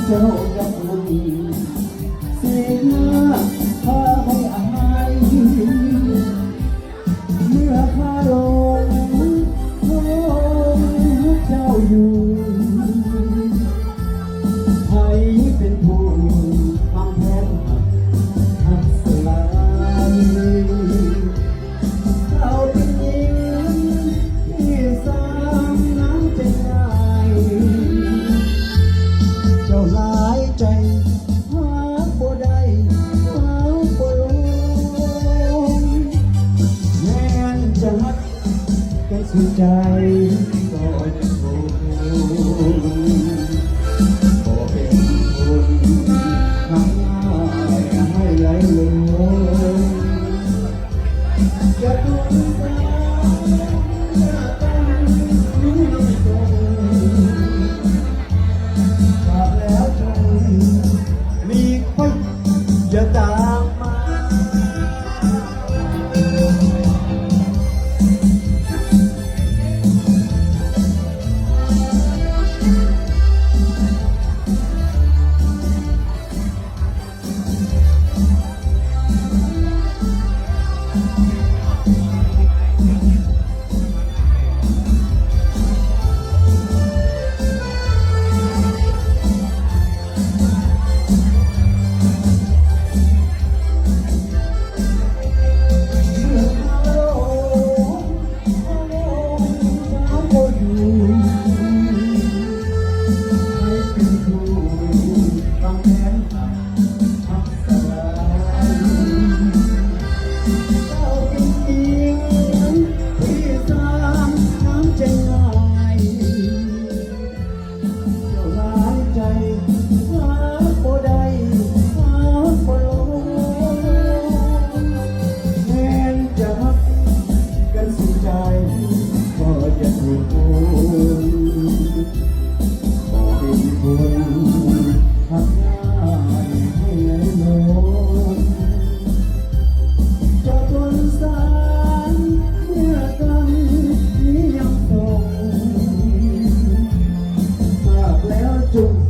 เจ้ากับบุญสีหน้าพาให้อายเมื่อข้าลงโอ้เจ้าอยู่ใครเป็นผู้ทำแทนหักสลายเราเป็นหญิงที่สามน้ำใจง่ายเจ้าหลายใจหาบ่ได้หาบ่ลงแม้นจะรักกันสุดใจก็จะโกรธก็เป็นคนทำง่ายให้ไหลลงจะดูสายจะต้องรู้ตรงกลับแล้วจงมีคนอย่าตามมา จุ